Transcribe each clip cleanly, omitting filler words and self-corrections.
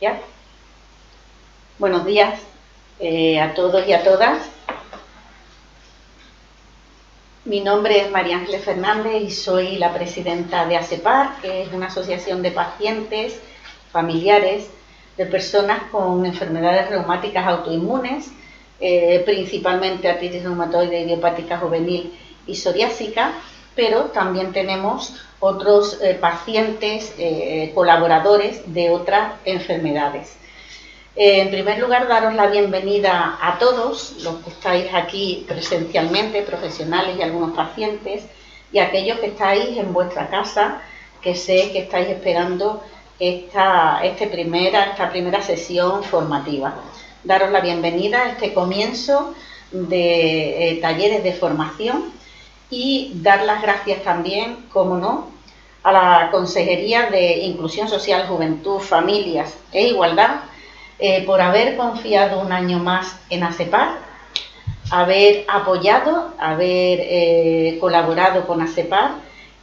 ¿Ya? Buenos días a todos y a todas. Mi nombre es María Ángeles Fernández y soy la presidenta de ASEPAR, que es una asociación de pacientes, familiares, de personas con enfermedades reumáticas autoinmunes, principalmente artritis reumatoide idiopática juvenil y psoriásica, pero también tenemos otros pacientes colaboradores de otras enfermedades. En primer lugar, daros la bienvenida a todos los que estáis aquí presencialmente, profesionales y algunos pacientes, y a aquellos que estáis en vuestra casa, que sé que estáis esperando esta primera sesión formativa. Daros la bienvenida a este comienzo de talleres de formación y dar las gracias también, como no, a la Consejería de Inclusión Social, Juventud, Familias e Igualdad, por haber confiado un año más en ASEPAR, haber apoyado, haber colaborado con ASEPAR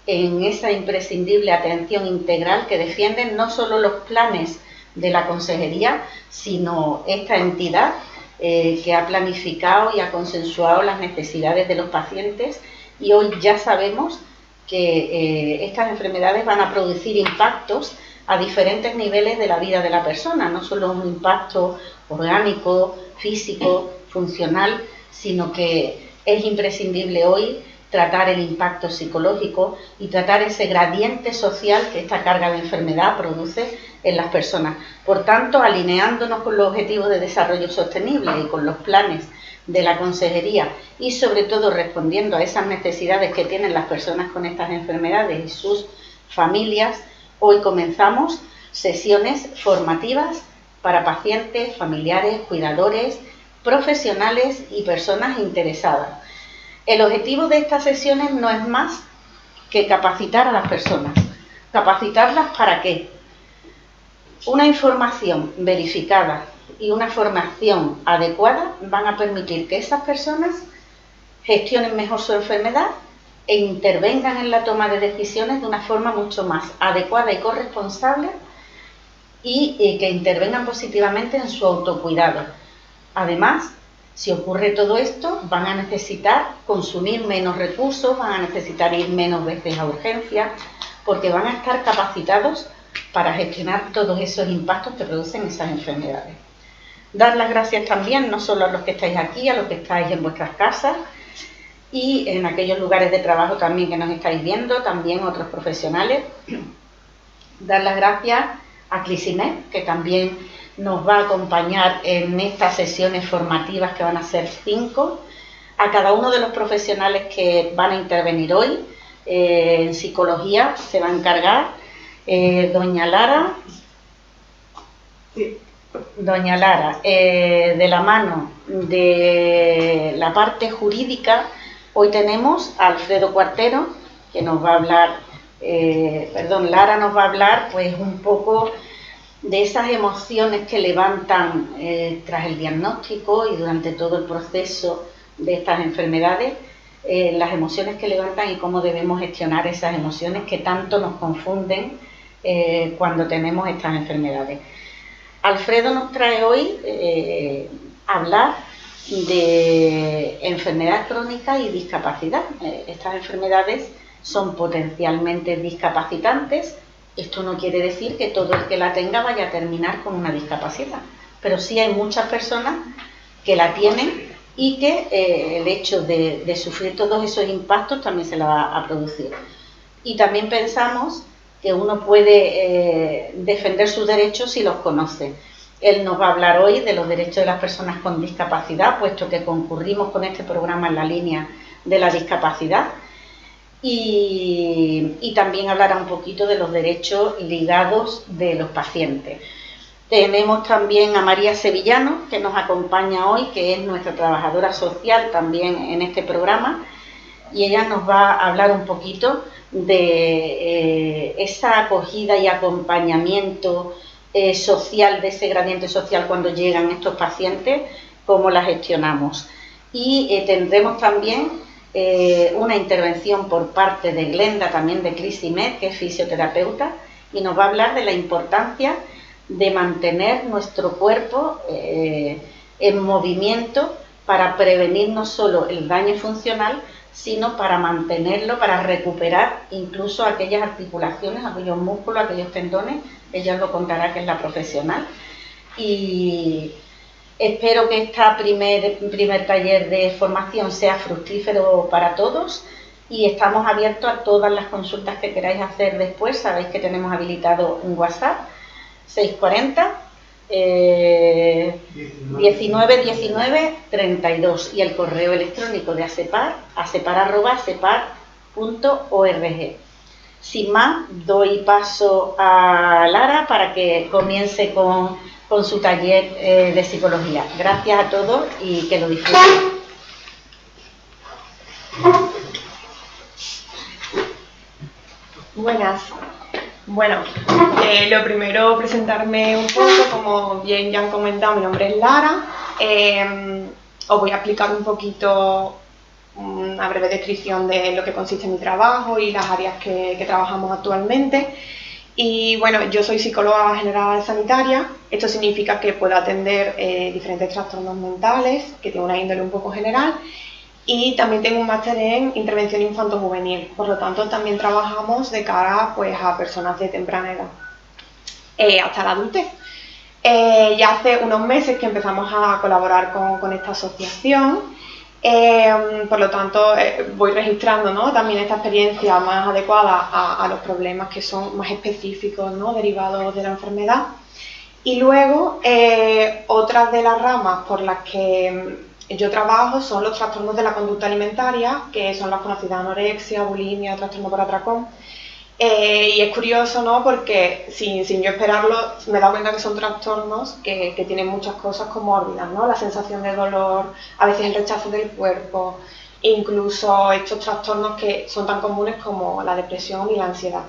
en esa imprescindible atención integral que defienden no solo los planes de la Consejería, sino esta entidad que ha planificado y ha consensuado las necesidades de los pacientes, y hoy ya sabemos que estas enfermedades van a producir impactos a diferentes niveles de la vida de la persona, no solo un impacto orgánico, físico, funcional, sino que es imprescindible hoy tratar el impacto psicológico y tratar ese gradiente social que esta carga de enfermedad produce en las personas. Por tanto, alineándonos con los objetivos de desarrollo sostenible y con los planes de la Consejería y sobre todo respondiendo a esas necesidades que tienen las personas con estas enfermedades y sus familias, hoy comenzamos sesiones formativas para pacientes, familiares, cuidadores, profesionales y personas interesadas. El objetivo de estas sesiones no es más que capacitar a las personas. ¿Capacitarlas para qué? Una información verificada y una formación adecuada van a permitir que esas personas gestionen mejor su enfermedad e intervengan en la toma de decisiones de una forma mucho más adecuada y corresponsable y que intervengan positivamente en su autocuidado. Además, si ocurre todo esto, van a necesitar consumir menos recursos, van a necesitar ir menos veces a urgencias, porque van a estar capacitados para gestionar todos esos impactos que producen esas enfermedades. Dar las gracias también, no solo a los que estáis aquí, a los que estáis en vuestras casas y en aquellos lugares de trabajo también que nos estáis viendo, también otros profesionales. Dar las gracias a Clisimet, que también nos va a acompañar en estas sesiones formativas, que van a ser 5, a cada uno de los profesionales que van a intervenir hoy. En psicología se va a encargar doña Lara, de la mano de la parte jurídica. Hoy tenemos a Alfredo Cuartero, que nos va a hablar, Lara nos va a hablar pues un poco de esas emociones que levantan tras el diagnóstico y durante todo el proceso de estas enfermedades, las emociones que levantan y cómo debemos gestionar esas emociones que tanto nos confunden cuando tenemos estas enfermedades. Alfredo nos trae hoy hablar de enfermedad crónica y discapacidad. Estas enfermedades son potencialmente discapacitantes. Esto no quiere decir que todo el que la tenga vaya a terminar con una discapacidad, pero sí hay muchas personas que la tienen y que el hecho de sufrir todos esos impactos también se la va a producir. Y también pensamos que uno puede defender sus derechos si los conoce. Él nos va a hablar hoy de los derechos de las personas con discapacidad, puesto que concurrimos con este programa en la línea de la discapacidad, y también hablará un poquito de los derechos ligados de los pacientes. Tenemos también a María Sevillano, que nos acompaña hoy, que es nuestra trabajadora social también en este programa, y ella nos va a hablar un poquito de esa acogida y acompañamiento social, de ese gradiente social cuando llegan estos pacientes, cómo la gestionamos. Y tendremos también una intervención por parte de Glenda, también de Clisimet, que es fisioterapeuta, y nos va a hablar de la importancia de mantener nuestro cuerpo en movimiento para prevenir no solo el daño funcional, sino para mantenerlo, para recuperar incluso aquellas articulaciones, aquellos músculos, aquellos tendones. Ella os lo contará, que es la profesional. Y espero que este primer taller de formación sea fructífero para todos, y estamos abiertos a todas las consultas que queráis hacer después. Sabéis que tenemos habilitado un WhatsApp 640 19 19 32, y el correo electrónico de ASEPAR, asepar@asepar.org. Sin más, doy paso a Lara para que comience con su taller de psicología. Gracias a todos y que lo disfruten. Buenas. Bueno, lo primero, presentarme un poco. Como bien ya han comentado, mi nombre es Lara. Os voy a explicar un poquito, una breve descripción de lo que consiste mi trabajo y las áreas que trabajamos actualmente. Y bueno, yo soy psicóloga general sanitaria. Esto significa que puedo atender diferentes trastornos mentales, que tienen una índole un poco general. Y también tengo un máster en intervención infanto-juvenil, por lo tanto también trabajamos de cara, pues, a personas de temprana edad, hasta la adultez. Ya hace unos meses que empezamos a colaborar con esta asociación, por lo tanto voy registrando, ¿no?, también esta experiencia más adecuada a los problemas que son más específicos, ¿no?, derivados de la enfermedad. Y luego, otras de las ramas por las que yo trabajo son los trastornos de la conducta alimentaria, que son las conocidas anorexia, bulimia, trastorno por atracón. Y es curioso, ¿no?, porque sin yo esperarlo me he dado cuenta que son trastornos que tienen muchas cosas comórbidas, ¿no? La sensación de dolor, a veces el rechazo del cuerpo, incluso estos trastornos que son tan comunes como la depresión y la ansiedad.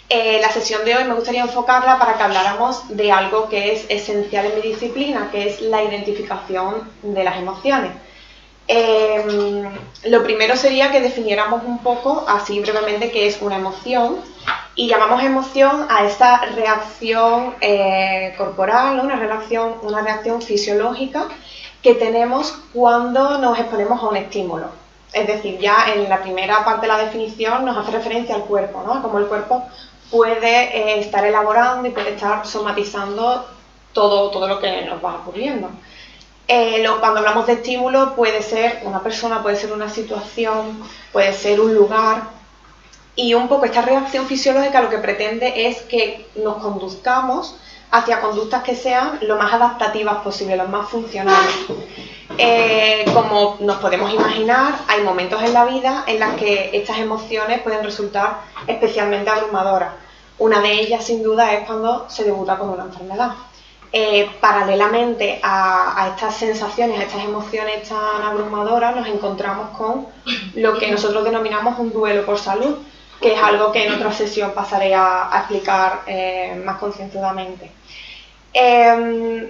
La sesión de hoy me gustaría enfocarla para que habláramos de algo que es esencial en mi disciplina, que es la identificación de las emociones. Lo primero sería que definiéramos un poco, así brevemente, qué es una emoción, y llamamos emoción a esta reacción corporal, una reacción fisiológica que tenemos cuando nos exponemos a un estímulo. Es decir, ya en la primera parte de la definición nos hace referencia al cuerpo, ¿no?, cómo el cuerpo puede estar elaborando y puede estar somatizando todo lo que nos va ocurriendo. Cuando hablamos de estímulo, puede ser una persona, puede ser una situación, puede ser un lugar, y un poco esta reacción fisiológica lo que pretende es que nos conduzcamos hacia conductas que sean lo más adaptativas posible, lo más funcionales. Como nos podemos imaginar, hay momentos en la vida en los que estas emociones pueden resultar especialmente abrumadoras. Una de ellas, sin duda, es cuando se debuta con una enfermedad. Paralelamente a estas sensaciones, a estas emociones tan abrumadoras, nos encontramos con lo que nosotros denominamos un duelo por salud, que es algo que en otra sesión pasaré a explicar más concienzudamente.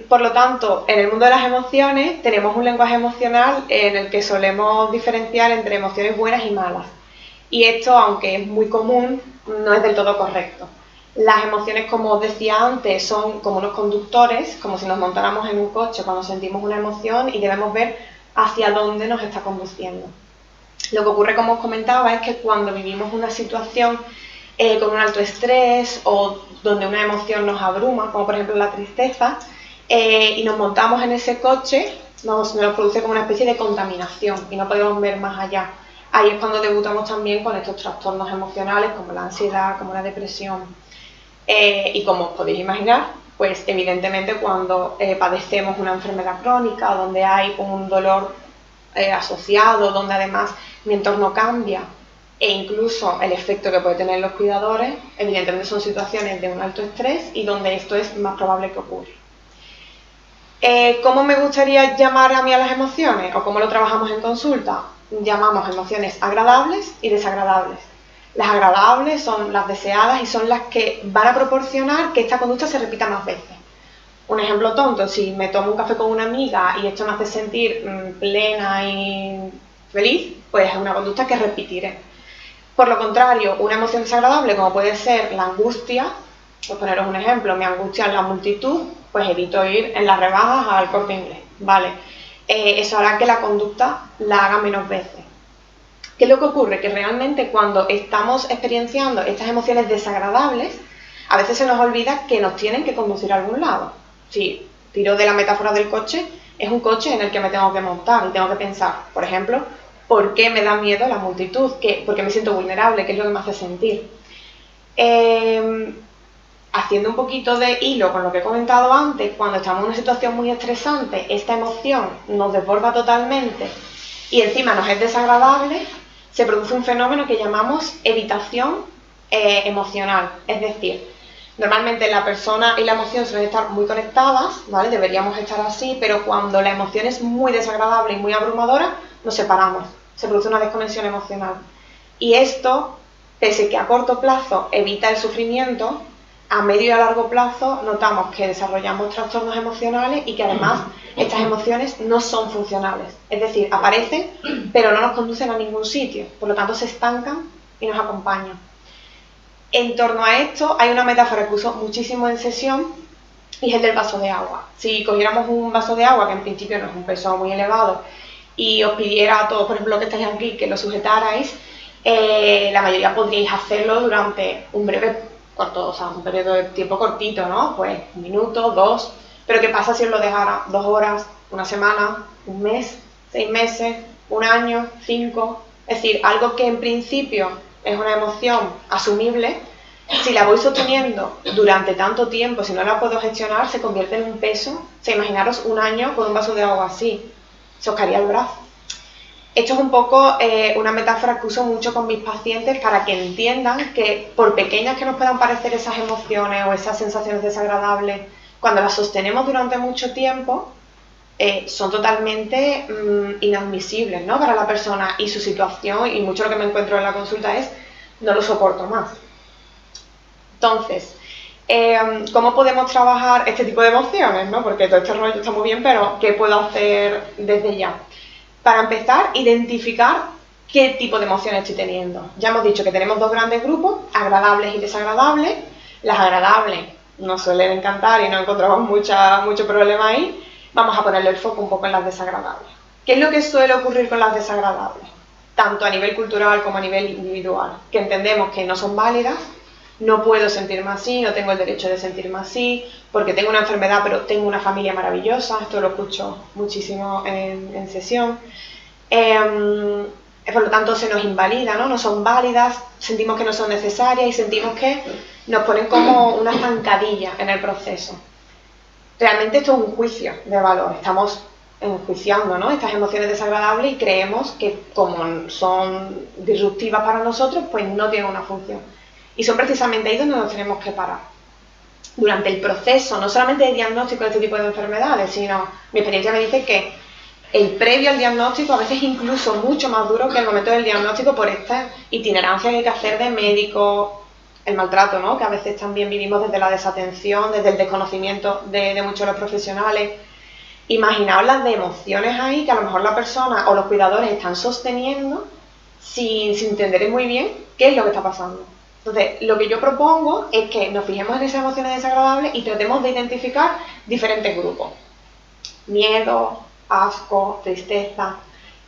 Por lo tanto, en el mundo de las emociones tenemos un lenguaje emocional en el que solemos diferenciar entre emociones buenas y malas. Y esto, aunque es muy común, no es del todo correcto. Las emociones, como os decía antes, son como unos conductores, como si nos montáramos en un coche cuando sentimos una emoción y debemos ver hacia dónde nos está conduciendo. Lo que ocurre, como os comentaba, es que cuando vivimos una situación con un alto estrés o donde una emoción nos abruma, como por ejemplo la tristeza, y nos montamos en ese coche, nos produce como una especie de contaminación y no podemos ver más allá. Ahí es cuando debutamos también con estos trastornos emocionales como la ansiedad, como la depresión. Y como os podéis imaginar, pues evidentemente cuando padecemos una enfermedad crónica, donde hay un dolor asociado, donde además mi entorno cambia, e incluso el efecto que puede tener en los cuidadores, evidentemente son situaciones de un alto estrés y donde esto es más probable que ocurra. ¿Cómo me gustaría llamar a mí a las emociones? ¿O cómo lo trabajamos en consulta? Llamamos emociones agradables y desagradables. Las agradables son las deseadas y son las que van a proporcionar que esta conducta se repita más veces. Un ejemplo tonto: si me tomo un café con una amiga y esto me hace sentir plena y feliz, pues es una conducta que repetiré. Por lo contrario, una emoción desagradable, como puede ser la angustia, Pues poneros un ejemplo, me angustia la multitud, pues evito ir en las rebajas al Corte Inglés, ¿vale? Eso hará que la conducta la haga menos veces. ¿Qué es lo que ocurre? Que realmente cuando estamos experienciando estas emociones desagradables, a veces se nos olvida que nos tienen que conducir a algún lado. Si tiro de la metáfora del coche, es un coche en el que me tengo que montar y tengo que pensar, por ejemplo, ¿por qué me da miedo la multitud? ¿Por qué me siento vulnerable? ¿Qué es lo que me hace sentir? Haciendo un poquito de hilo con lo que he comentado antes, cuando estamos en una situación muy estresante, esta emoción nos desborda totalmente y encima nos es desagradable, se produce un fenómeno que llamamos evitación emocional. Es decir, normalmente la persona y la emoción suelen estar muy conectadas, ¿vale? Deberíamos estar así, pero cuando la emoción es muy desagradable y muy abrumadora, nos separamos, se produce una desconexión emocional. Y esto, pese que a corto plazo evita el sufrimiento, a medio y a largo plazo notamos que desarrollamos trastornos emocionales y que además estas emociones no son funcionales. Es decir, aparecen, pero no nos conducen a ningún sitio, por lo tanto se estancan y nos acompañan. En torno a esto hay una metáfora que uso muchísimo en sesión y es el del vaso de agua. Si cogiéramos un vaso de agua, que en principio no es un peso muy elevado, y os pidiera a todos, por ejemplo, que estáis aquí, que lo sujetarais, la mayoría podríais hacerlo durante un breve corto, o sea, un periodo de tiempo cortito, ¿no? Pues 1 minuto, 2, pero ¿qué pasa si os lo dejara 2 horas, 1 semana, 1 mes, 6 meses, 1 año, 5? Es decir, algo que en principio es una emoción asumible, si la voy sosteniendo durante tanto tiempo, si no la puedo gestionar, se convierte en un peso. O sea, imaginaros 1 año con un vaso de agua así, se os caería el brazo. Esto es un poco una metáfora que uso mucho con mis pacientes para que entiendan que por pequeñas que nos puedan parecer esas emociones o esas sensaciones desagradables, cuando las sostenemos durante mucho tiempo, son totalmente inadmisibles, ¿no? Para la persona y su situación, y mucho lo que me encuentro en la consulta es, no lo soporto más. Entonces, ¿cómo podemos trabajar este tipo de emociones, ¿no? Porque todo este rollo está muy bien, pero ¿qué puedo hacer desde ya? Para empezar, identificar qué tipo de emociones estoy teniendo. Ya hemos dicho que tenemos 2 grandes grupos, agradables y desagradables. Las agradables nos suelen encantar y no encontramos mucho problema ahí. Vamos a ponerle el foco un poco en las desagradables. ¿Qué es lo que suele ocurrir con las desagradables? Tanto a nivel cultural como a nivel individual. Que entendemos que no son válidas, no puedo sentirme así, no tengo el derecho de sentirme así, porque tengo una enfermedad pero tengo una familia maravillosa, esto lo escucho muchísimo en sesión. Por lo tanto se nos invalida, ¿no? No son válidas, sentimos que no son necesarias y sentimos que nos ponen como una zancadilla en el proceso. Realmente esto es un juicio de valor, estamos enjuiciando, ¿no? Estas emociones desagradables y creemos que como son disruptivas para nosotros, pues no tienen una función. Y son precisamente ahí donde nos tenemos que parar. Durante el proceso, no solamente de diagnóstico de este tipo de enfermedades, sino mi experiencia me dice que el previo al diagnóstico a veces es incluso mucho más duro que el momento del diagnóstico por esta itinerancia que hay que hacer de médico, el maltrato, ¿no? Que a veces también vivimos desde la desatención, desde el desconocimiento de muchos de los profesionales. Imaginaos las de emociones ahí que a lo mejor la persona o los cuidadores están sosteniendo sin entender muy bien qué es lo que está pasando. Entonces, lo que yo propongo es que nos fijemos en esas emociones desagradables y tratemos de identificar diferentes grupos. Miedo, asco, tristeza,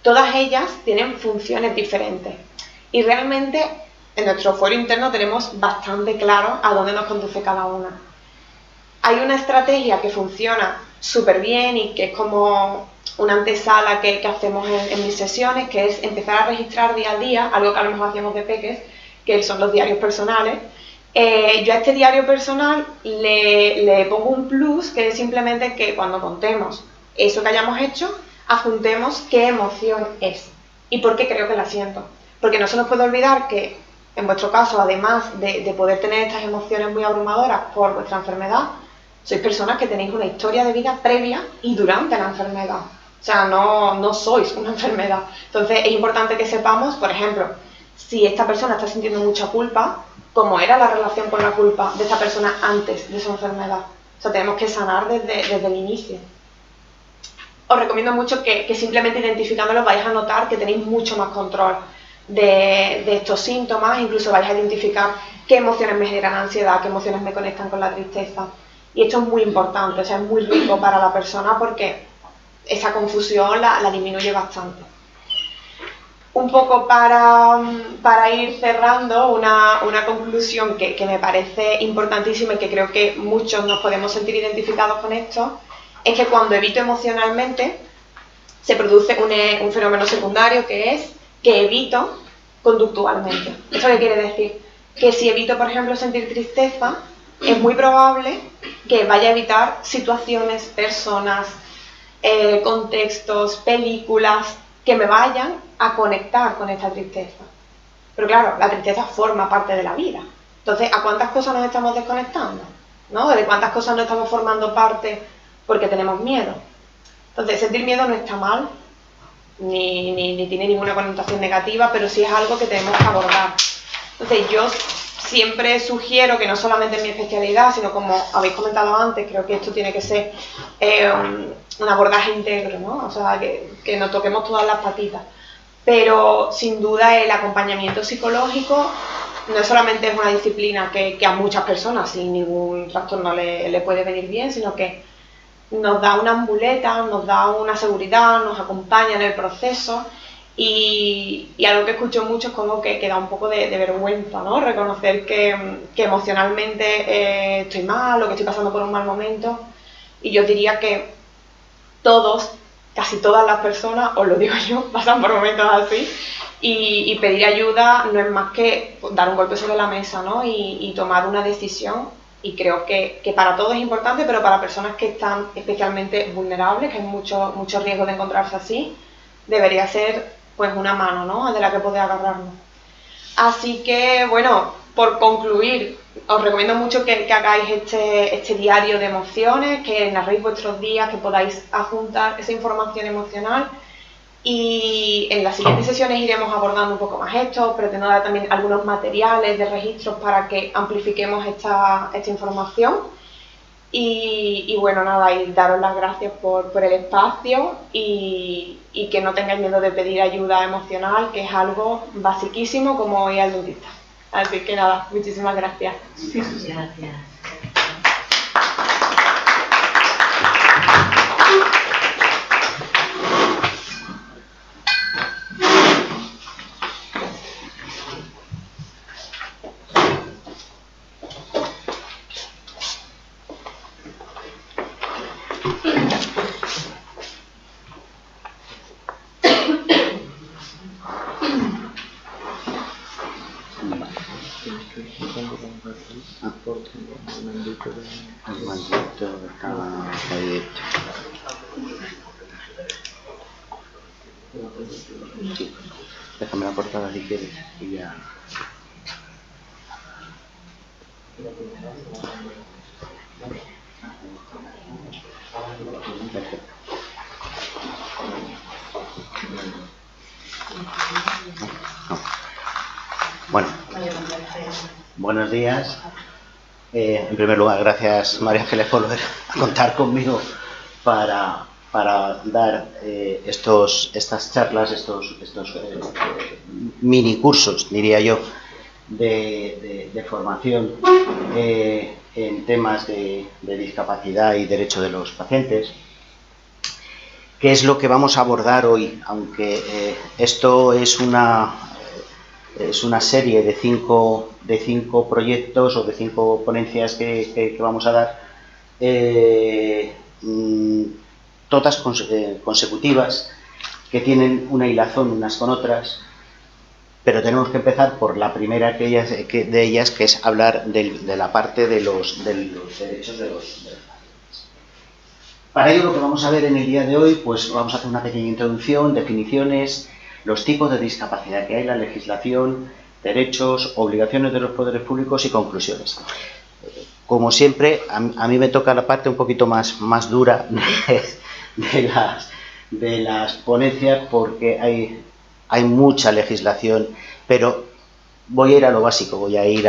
todas ellas tienen funciones diferentes. Y realmente en nuestro fuero interno tenemos bastante claro a dónde nos conduce cada una. Hay una estrategia que funciona súper bien y que es como una antesala que hacemos en mis sesiones, que es empezar a registrar día a día, algo que a lo mejor hacíamos de peques, que son los diarios personales. Yo a este diario personal le pongo un plus, que es simplemente que cuando contemos eso que hayamos hecho, adjuntemos qué emoción es y por qué creo que la siento. Porque no se nos puede olvidar que, en vuestro caso, además de poder tener estas emociones muy abrumadoras por vuestra enfermedad, sois personas que tenéis una historia de vida previa y durante la enfermedad. O sea, no sois una enfermedad. Entonces es importante que sepamos, por ejemplo, si esta persona está sintiendo mucha culpa, cómo era la relación con la culpa de esta persona antes de su enfermedad. O sea, tenemos que sanar desde el inicio. Os recomiendo mucho que simplemente identificándolo vais a notar que tenéis mucho más control de estos síntomas, incluso vais a identificar qué emociones me generan ansiedad, qué emociones me conectan con la tristeza. Y esto es muy importante, o sea, es muy rico para la persona porque esa confusión la disminuye bastante. Un poco para ir cerrando, una conclusión que me parece importantísima y que creo que muchos nos podemos sentir identificados con esto, es que cuando evito emocionalmente se produce un fenómeno secundario que es que evito conductualmente. ¿Esto qué quiere decir? Que si evito, por ejemplo, sentir tristeza, es muy probable que vaya a evitar situaciones, personas, contextos, películas que me vayan a conectar con esta tristeza. Pero claro, la tristeza forma parte de la vida. Entonces, ¿a cuántas cosas nos estamos desconectando? ¿No? ¿De cuántas cosas no estamos formando parte porque tenemos miedo? Entonces, sentir miedo no está mal, ni tiene ninguna connotación negativa, pero sí es algo que tenemos que abordar. Entonces, yo siempre sugiero que no solamente en mi especialidad, sino como habéis comentado antes, creo que esto tiene que ser un abordaje íntegro, ¿no? O sea, que nos toquemos todas las patitas. Pero sin duda el acompañamiento psicológico no solamente es una disciplina que a muchas personas sin ningún trastorno le puede venir bien, sino que nos da una ambuleta, nos da una seguridad, nos acompaña en el proceso y algo que escucho mucho es como que da un poco de vergüenza, ¿no? Reconocer que emocionalmente estoy mal o que estoy pasando por un mal momento, y yo diría que todos, casi todas las personas, os lo digo yo, pasan por momentos así, y pedir ayuda no es más que dar un golpe sobre la mesa, ¿no? Y tomar una decisión, y creo que para todos es importante, pero para personas que están especialmente vulnerables, que hay mucho riesgo de encontrarse así, debería ser pues una mano, ¿no?, de la que poder agarrarnos. Así que, bueno, por concluir, os recomiendo mucho que hagáis este diario de emociones, que narréis vuestros días, que podáis adjuntar esa información emocional, y en las siguientes sesiones iremos abordando un poco más esto. Pretendo dar también algunos materiales de registros para que amplifiquemos esta información. Y bueno, nada, y daros las gracias por el espacio y que no tengáis miedo de pedir ayuda emocional, que es algo basiquísimo como ir al dentista. Así que nada, muchísimas gracias. Gracias. Déjame la portada si quieres y ya. Bueno, buenos días. En primer lugar, gracias María Ángeles por volver a contar conmigo para dar estas charlas, estos mini cursos, diría yo, de formación en temas de discapacidad y derecho de los pacientes. ¿Qué es lo que vamos a abordar hoy? Aunque esto es una serie de cinco proyectos o de 5 ponencias que vamos a dar, todas consecutivas, que tienen una hilazón unas con otras, pero tenemos que empezar por la primera de ellas, que es hablar de la parte de los derechos de los pacientes. Para ello, lo que vamos a ver en el día de hoy, pues vamos a hacer una pequeña introducción, definiciones, los tipos de discapacidad que hay, la legislación, derechos, obligaciones de los poderes públicos y conclusiones. Como siempre, a mí me toca la parte un poquito más dura de las ponencias, porque hay mucha legislación, pero voy a ir a lo básico, voy a ir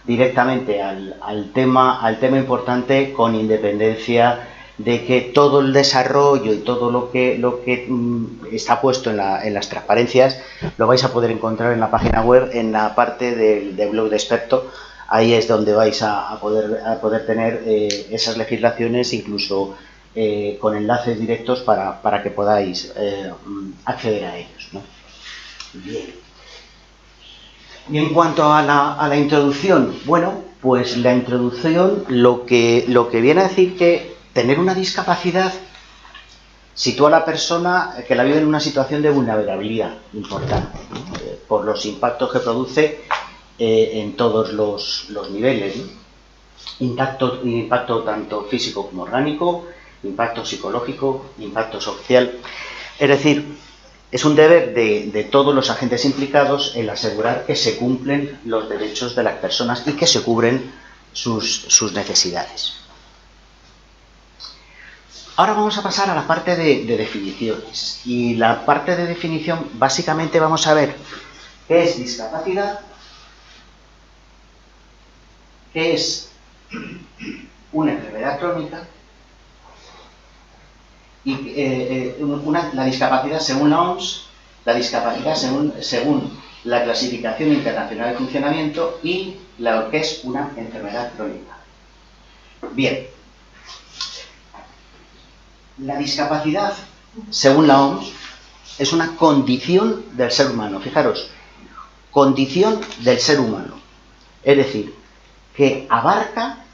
directamente al tema importante, con independencia de que todo el desarrollo y todo lo que está puesto en las transparencias lo vais a poder encontrar en la página web, en la parte del blog de experto, ahí es donde vais a poder tener esas legislaciones, incluso con enlaces directos para que podáis acceder a ellos, ¿no? Bien. Y en cuanto a la introducción, bueno, pues la introducción lo que viene a decir que tener una discapacidad sitúa a la persona que la vive en una situación de vulnerabilidad importante, ¿no? Por los impactos que produce en todos los niveles, ¿no? Impacto tanto físico como orgánico, impacto psicológico, impacto social. Es decir, es un deber de todos los agentes implicados el asegurar que se cumplen los derechos de las personas y que se cubren sus necesidades. Ahora vamos a pasar a la parte de definiciones. Y la parte de definición, básicamente vamos a ver qué es discapacidad, qué es una enfermedad crónica y la discapacidad según la OMS, la discapacidad según la clasificación internacional de funcionamiento y lo que es una enfermedad crónica. Bien. La discapacidad, según la OMS, es una condición del ser humano. Fijaros, condición del ser humano. Es decir, que abarca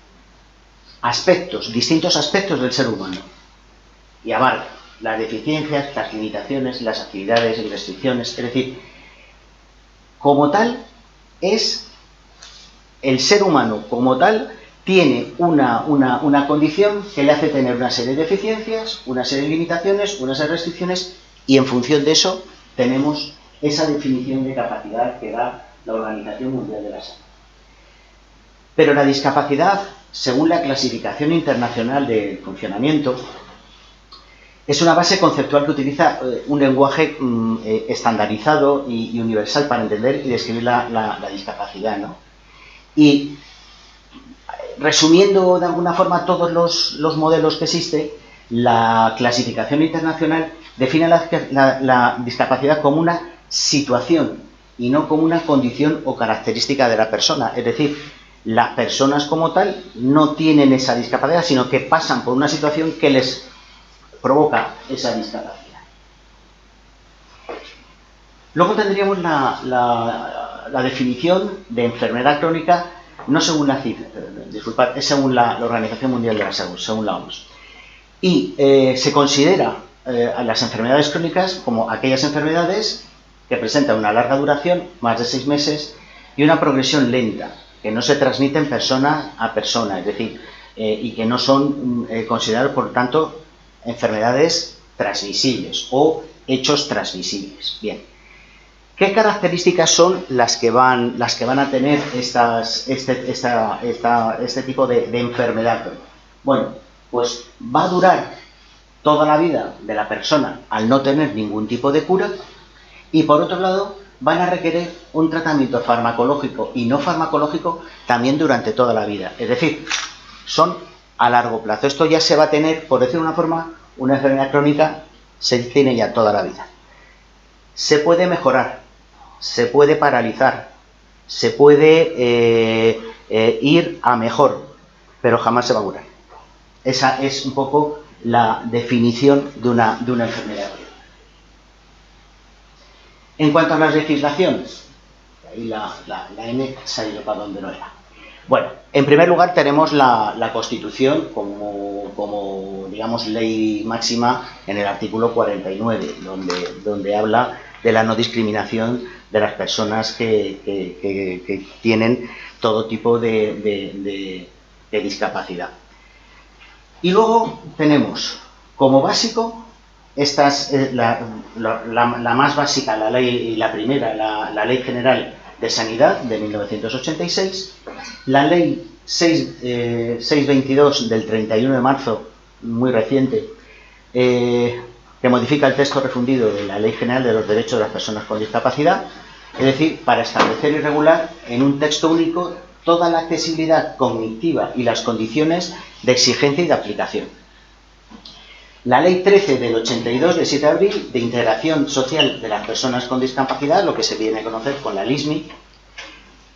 distintos aspectos del ser humano. Y abarca las deficiencias, las limitaciones, las actividades y restricciones. Es decir, como tal, es el ser humano como tal tiene una condición que le hace tener una serie de deficiencias, una serie de limitaciones, una serie de restricciones, y en función de eso tenemos esa definición de capacidad que da la Organización Mundial de la Salud. Pero la discapacidad, según la clasificación internacional de funcionamiento, es una base conceptual que utiliza un lenguaje estandarizado y universal para entender y describir la discapacidad, ¿no? Y resumiendo de alguna forma todos los modelos que existen, la clasificación internacional define la discapacidad como una situación y no como una condición o característica de la persona. Es decir, las personas como tal no tienen esa discapacidad, sino que pasan por una situación que les provoca esa discapacidad. Luego tendríamos la definición de enfermedad crónica, no según la CIF, disculpad, es según la Organización Mundial de la Salud, según la OMS. Y se considera a las enfermedades crónicas como aquellas enfermedades que presentan una larga duración, más de 6 meses, y una progresión lenta, que no se transmiten persona a persona, es decir, y que no son consideradas, por tanto, enfermedades transmisibles o hechos transmisibles. Bien. ¿Qué características son las que van a tener este tipo de enfermedad? Bueno, pues va a durar toda la vida de la persona al no tener ningún tipo de cura, y por otro lado van a requerir un tratamiento farmacológico y no farmacológico también durante toda la vida. Es decir, son a largo plazo. Esto ya se va a tener, por decir de una forma, una enfermedad crónica se tiene ya toda la vida. Se puede mejorar, se puede paralizar, se puede ir a mejor, pero jamás se va a curar. Esa es un poco la definición de una enfermedad. En cuanto a las legislaciones, ahí la N se ha ido para donde no era. Bueno, en primer lugar tenemos la Constitución como digamos, ley máxima en el artículo 49, donde habla de la no discriminación de las personas que tienen todo tipo de discapacidad. Y luego tenemos como básico la más básica, la ley, la primera, la Ley General de Sanidad de 1986, la Ley 622 del 31 de marzo, muy reciente, que modifica el texto refundido de la Ley General de los Derechos de las Personas con Discapacidad, es decir, para establecer y regular en un texto único toda la accesibilidad cognitiva y las condiciones de exigencia y de aplicación. La Ley 13 del 82, de 7 de abril, de integración social de las personas con discapacidad, lo que se viene a conocer con la LISMI.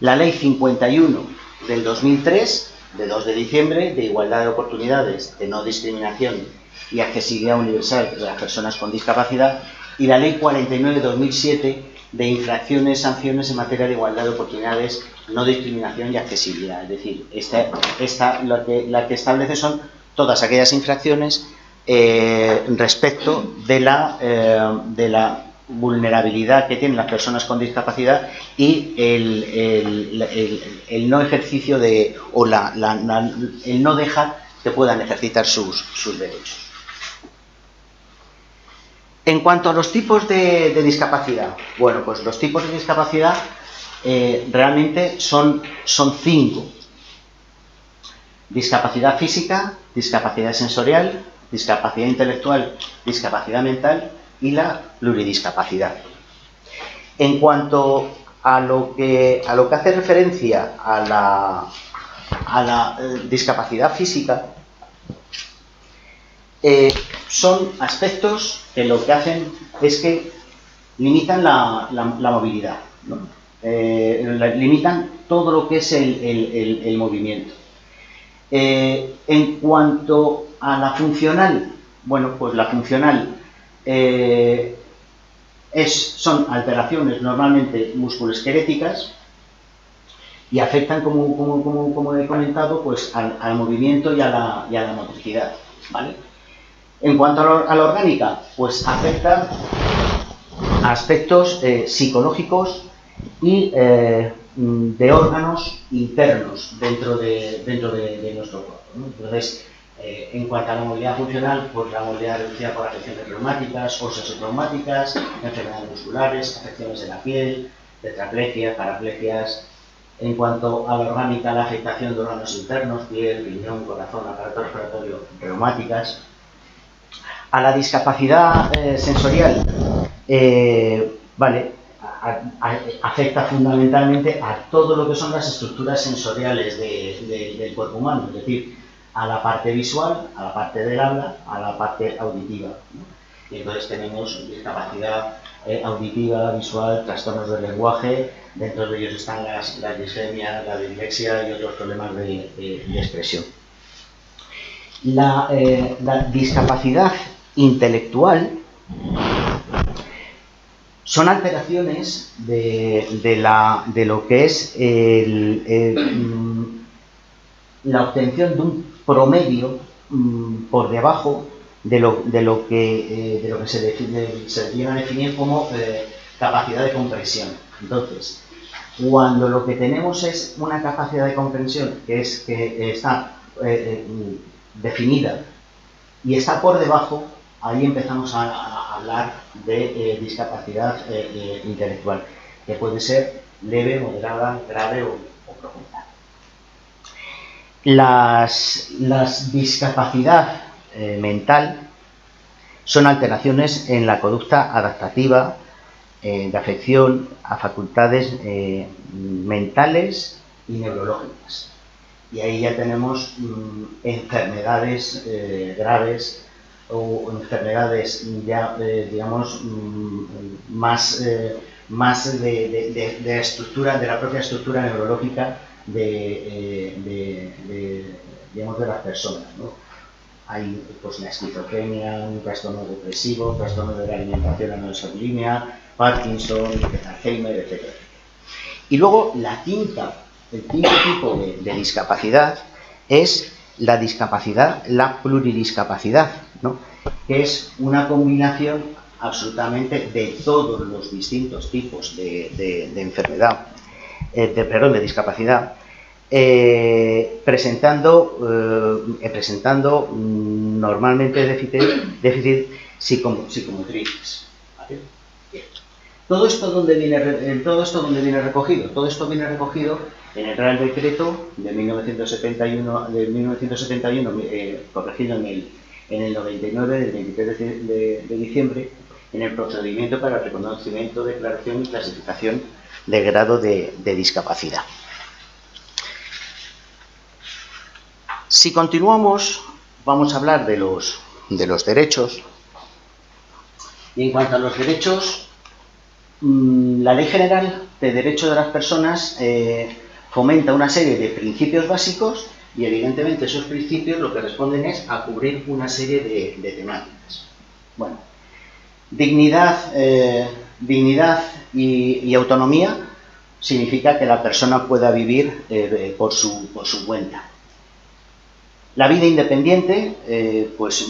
La Ley 51 del 2003, de 2 de diciembre, de igualdad de oportunidades, de no discriminación y accesibilidad universal de las personas con discapacidad, y la Ley 49 de 2007 de infracciones, sanciones en materia de igualdad de oportunidades, no discriminación y accesibilidad. Es decir, la que establece son todas aquellas infracciones respecto de la vulnerabilidad que tienen las personas con discapacidad y el no ejercicio el no dejar que puedan ejercitar sus derechos. En cuanto a los tipos de discapacidad, bueno, pues los tipos de discapacidad realmente son 5. Discapacidad física, discapacidad sensorial, discapacidad intelectual, discapacidad mental y la pluridiscapacidad. En cuanto a lo que hace referencia a la discapacidad física, son aspectos que lo que hacen es que limitan la movilidad, ¿no? Limitan todo lo que es el movimiento. En cuanto a la funcional, bueno, pues la funcional son alteraciones normalmente musculoesqueléticas y afectan, como he comentado, pues al movimiento y a la motricidad, ¿vale? En cuanto a la orgánica, pues afecta a aspectos psicológicos y de órganos internos dentro de nuestro cuerpo, ¿no? Entonces, en cuanto a la movilidad funcional, pues la movilidad reducida por afecciones reumáticas, óseo-traumáticas, enfermedades musculares, afecciones de la piel, tetraplegia, paraplegias. En cuanto a la orgánica, la afectación de órganos internos, piel, riñón, corazón, aparato respiratorio, reumáticas. A la discapacidad sensorial, afecta fundamentalmente a todo lo que son las estructuras sensoriales del cuerpo humano, es decir, a la parte visual, a la parte del habla, a la parte auditiva, ¿no? Y entonces tenemos discapacidad auditiva, visual, trastornos del lenguaje, dentro de ellos están las disfemias, la dislexia y otros problemas de expresión. La discapacidad intelectual son alteraciones de lo que es la obtención de un promedio por debajo de lo que se viene a definir como capacidad de comprensión. Entonces, cuando lo que tenemos es una capacidad de comprensión que está definida y está por debajo, ahí empezamos a hablar de discapacidad intelectual, que puede ser leve, moderada, grave o profunda. Las discapacidad mental son alteraciones en la conducta adaptativa de afección a facultades mentales y neurológicas. Y ahí ya tenemos enfermedades graves o enfermedades ya, digamos, más de estructura, de la propia estructura neurológica digamos, de las personas, ¿no? Hay pues la esquizofrenia, un trastorno depresivo, trastorno de la alimentación anoxabulimia, Parkinson, Alzheimer, etc. Y luego el quinto tipo de discapacidad es la pluridiscapacidad, ¿no? Que es una combinación absolutamente de todos los distintos tipos de enfermedad, de discapacidad, presentando normalmente déficit psicomotrices, ¿vale? ¿Todo esto dónde viene recogido? Todo esto viene recogido en el Real Decreto de 1971, corregido en el 99 del 23 de diciembre, en el procedimiento para el reconocimiento, declaración y clasificación de grado de discapacidad. Si continuamos, vamos a hablar de los derechos. Y en cuanto a los derechos, la Ley General de Derechos de las Personas fomenta una serie de principios básicos y evidentemente esos principios lo que responden es a cubrir una serie de temáticas. Bueno, dignidad y autonomía significa que la persona pueda vivir por su cuenta. La vida independiente, pues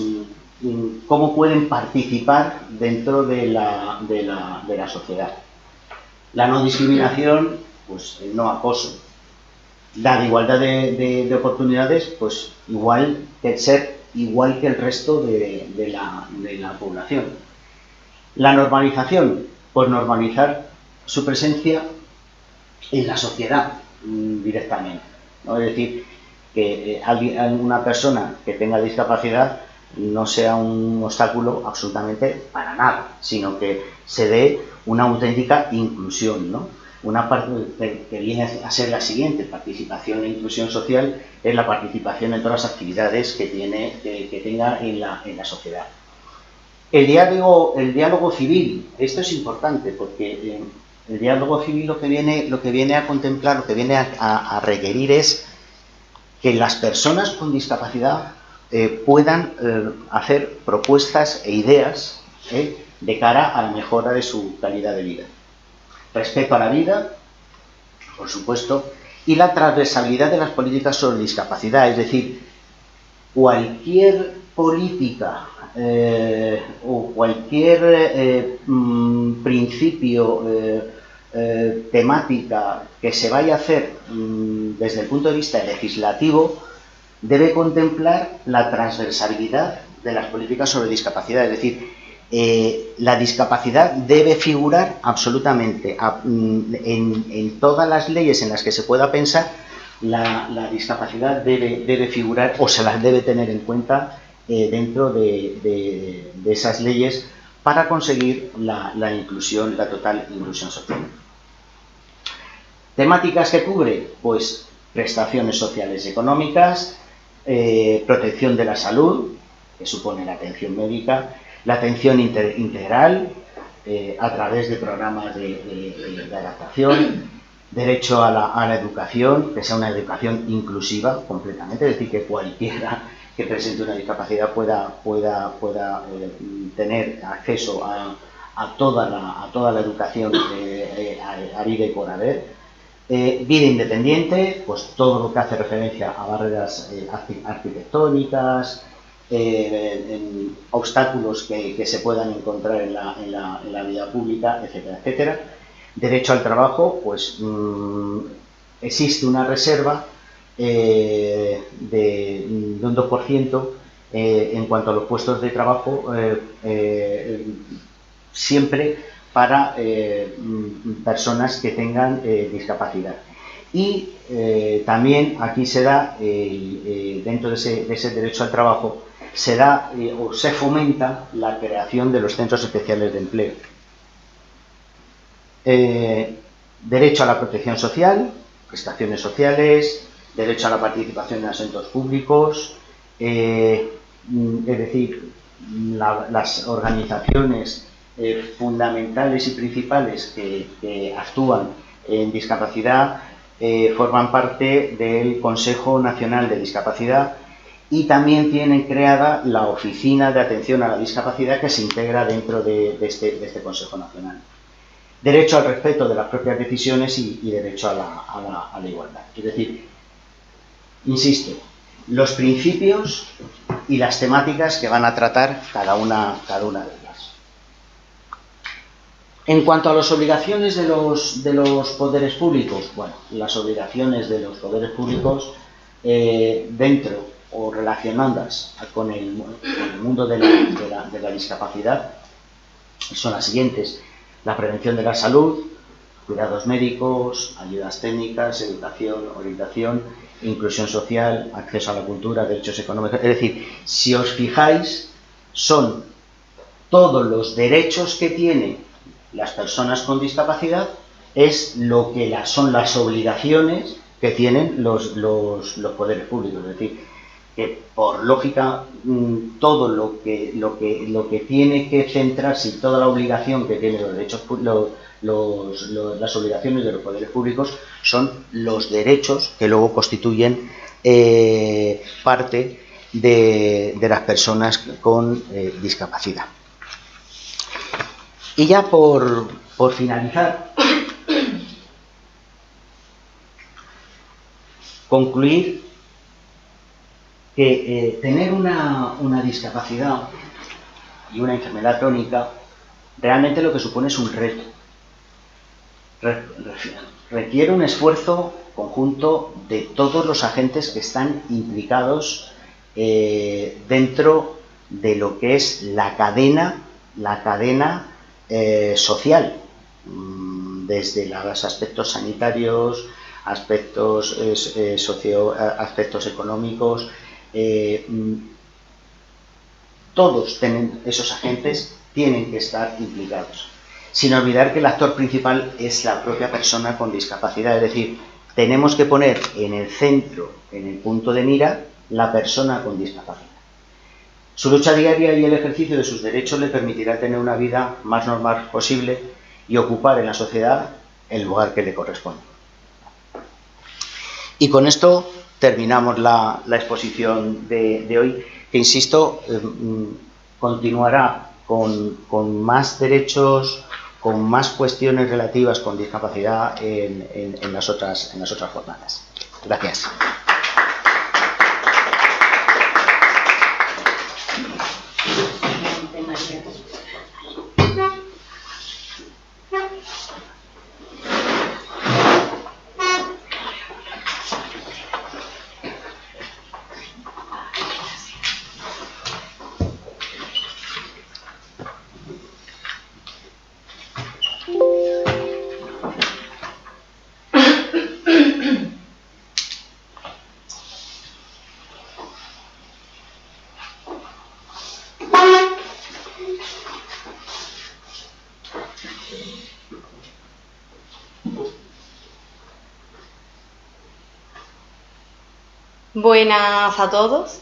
cómo pueden participar dentro de la sociedad. La no discriminación, pues el no acoso. La igualdad de oportunidades, pues ser igual que el resto de la población. La normalización, pues normalizar su presencia en la sociedad directamente, ¿no? Es decir, que una persona que tenga discapacidad no sea un obstáculo absolutamente para nada, sino que se dé una auténtica inclusión, ¿no? Una parte que viene a ser la siguiente: participación e inclusión social es la participación en todas las actividades que tenga en la sociedad. El diálogo civil, esto es importante porque el diálogo civil lo que viene a contemplar, lo que viene a requerir es que las personas con discapacidad puedan hacer propuestas e ideas de cara a la mejora de su calidad de vida. Respeto a la vida, por supuesto, y la transversalidad de las políticas sobre discapacidad, es decir, cualquier política o cualquier principio, temática que se vaya a hacer desde el punto de vista legislativo debe contemplar la transversalidad de las políticas sobre discapacidad, es decir, la discapacidad debe figurar absolutamente en todas las leyes en las que se pueda pensar. La discapacidad debe figurar o se las debe tener en cuenta dentro de esas leyes para conseguir la total inclusión social. ¿Temáticas que cubre? Pues prestaciones sociales y económicas, protección de la salud, que supone la atención médica, la atención integral a través de programas de adaptación, derecho a la educación, que sea una educación inclusiva completamente, es decir, que cualquiera que presente una discapacidad pueda tener acceso a toda la educación habida y por haber. Vida independiente, pues todo lo que hace referencia a barreras arquitectónicas, obstáculos que se puedan encontrar en la vida pública, etcétera, etcétera. Derecho al trabajo, pues existe una reserva de un 2% en cuanto a los puestos de trabajo, siempre para personas que tengan discapacidad. Y también aquí se da, dentro de ese derecho al trabajo, se da o se fomenta la creación de los centros especiales de empleo. Derecho a la protección social, prestaciones sociales, derecho a la participación en asuntos públicos, es decir, las organizaciones fundamentales y principales que actúan en discapacidad forman parte del Consejo Nacional de Discapacidad y también tienen creada la Oficina de Atención a la Discapacidad que se integra dentro de este Consejo Nacional. Derecho al respeto de las propias decisiones y derecho a la igualdad. Es decir, insisto, los principios y las temáticas que van a tratar cada una de ellas. En cuanto a las obligaciones de los poderes públicos, bueno, las obligaciones de los poderes públicos dentro o relacionadas con el mundo de la discapacidad son las siguientes: la prevención de la salud, cuidados médicos, ayudas técnicas, educación, orientación, inclusión social, acceso a la cultura, derechos económicos. Es decir, si os fijáis, son todos los derechos que tienen las personas con discapacidad, es lo que son las obligaciones que tienen los poderes públicos. Es decir, que por lógica todo lo que tiene que centrarse y toda la obligación que tienen las obligaciones de los poderes públicos son los derechos que luego constituyen parte de las personas con discapacidad. Y ya por finalizar, concluir que tener una discapacidad y una enfermedad crónica realmente lo que supone es un reto. Requiere un esfuerzo conjunto de todos los agentes que están implicados dentro de lo que es la cadena social, desde los aspectos sanitarios, aspectos aspectos económicos. Todos esos agentes tienen que estar implicados, sin olvidar que el actor principal es la propia persona con discapacidad, es decir, tenemos que poner en el centro, en el punto de mira, la persona con discapacidad. Su lucha diaria y el ejercicio de sus derechos le permitirá tener una vida más normal posible y ocupar en la sociedad el lugar que le corresponde. Y con esto terminamos la exposición de hoy, que insisto, continuará con más derechos, con más cuestiones relativas con discapacidad en las otras jornadas. Gracias. Buenas a todos.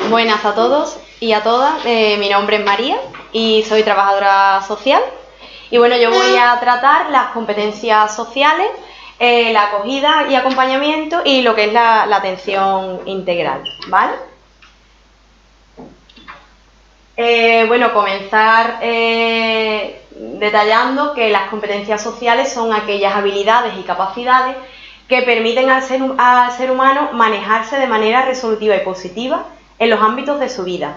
Buenas a todos y a todas. Mi nombre es María y soy trabajadora social. Y bueno, yo voy a tratar las competencias sociales, la acogida y acompañamiento y lo que es la atención integral, ¿vale? Bueno, comenzar detallando que las competencias sociales son aquellas habilidades y capacidades que permiten al ser humano manejarse de manera resolutiva y positiva en los ámbitos de su vida.